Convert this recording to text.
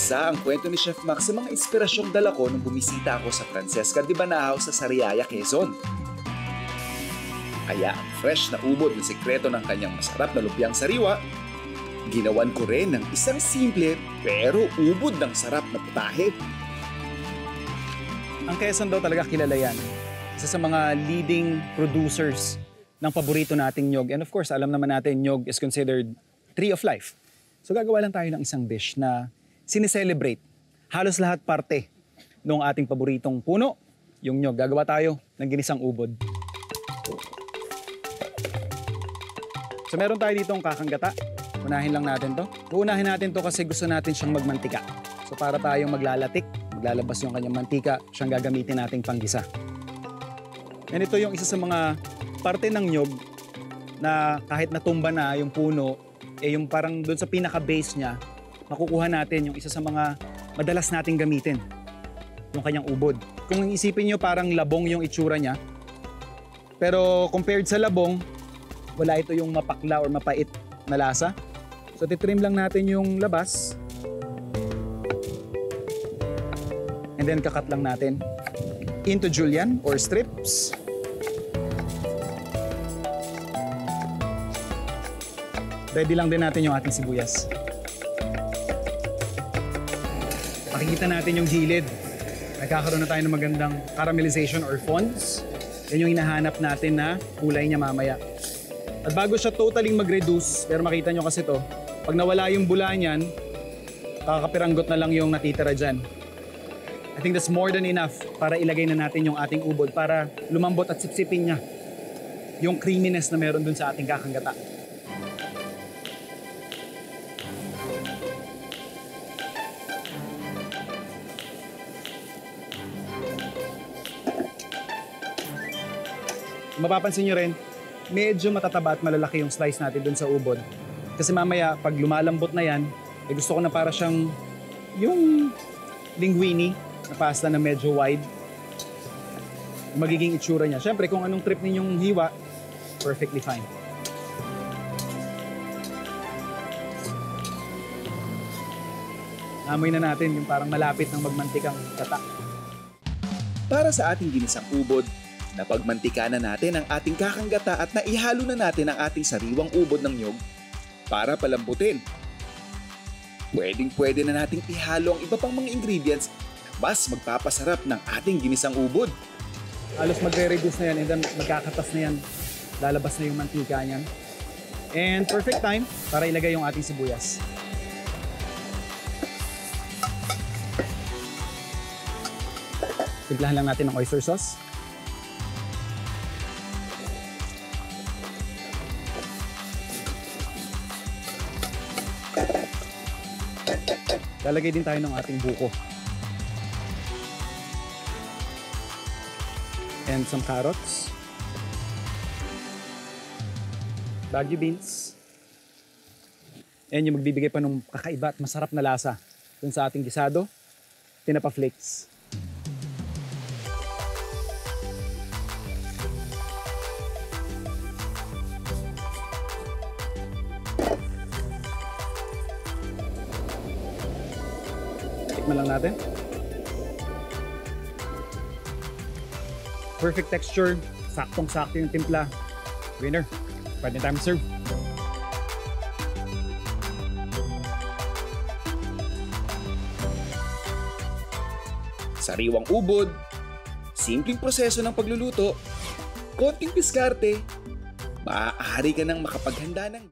Isa ang kwento ni Chef Max sa mga inspirasyong dala ko nung bumisita ako sa Francesca de Banahaw sa Sariaya, Quezon. Kaya ang fresh na ubod na sikreto ng kanyang masarap na lumpiang sariwa, ginawan ko rin ng isang simple pero ubod ng sarap na putahe. Ang Quezon daw talaga kilala yan. Isa sa mga leading producers ng paborito nating nyog. And of course, alam naman natin nyog is considered tree of life. So gagawa lang tayo ng isang dish na sineselebrate. Halos lahat parte ng ating paboritong puno, yung nyog. Gagawa tayo ng ginisang ubod. So meron tayo ditong kakanggata. Unahin lang natin to. Uunahin natin to kasi gusto natin siyang magmantika. So para tayong maglalatik, maglalabas yung kanyang mantika, siyang gagamitin nating panggisa. And ito yung isa sa mga parte ng nyog na kahit natumba na yung puno, yung parang doon sa pinaka-base niya, makukuha natin yung isa sa mga madalas nating gamitin, yung kanyang ubod. Kung isipin nyo parang labong yung itsura niya, pero compared sa labong, wala ito yung mapakla or mapait na lasa. So titrim lang natin yung labas. And then kakat lang natin into julienne or strips. Ready lang din natin yung ating sibuyas. Makikita natin yung gilid. Nagkakaroon na tayo ng magandang caramelization or fonds. Yan yung hinahanap natin na kulay niya mamaya. At bago siya totally mag-reduce, pero makita nyo kasi to, pag nawala yung bula niyan, kakapiranggot na lang yung natitira dyan. I think that's more than enough para ilagay na natin yung ating ubod para lumambot at sipsipin niya yung creaminess na meron dun sa ating kakanggata. Mapapansin nyo rin, medyo matataba at malalaki yung slice natin dun sa ubod. Kasi mamaya, pag lumalambot na yan, gusto ko na para siyang yung linguine na pasta na medyo wide. Magiging itsura niya. Siyempre, kung anong trip ninyong hiwa, perfectly fine. Amoy na natin yung parang malapit ng magmantikang gata. Para sa ating ginisang ubod, napagmantika na natin ang ating kakanggata at naihalo na natin ang ating sariwang ubod ng nyog para palambutin. Pwedeng-pwede na nating ihalo ang iba pang mga ingredients na mas magpapasarap ng ating ginisang ubod. Halos magre-reduce na yan and then magkakatas na yan. Lalabas na yung mantika niyan. And perfect time para ilagay yung ating sibuyas. Timplahan lang natin ng oyster sauce. Lalagay din tayo ng ating buko. And some carrots. Baguio beans. And yung magbibigay pa ng kakaiba at masarap na lasa dun sa ating gisado, tinapa flakes. Tikman lang natin. Perfect texture, saktong-sakto yung timpla. Winner, pwede time serve. Sariwang ubod, simpleng proseso ng pagluluto, konting diskarte, maaari ka nang makapaghanda ng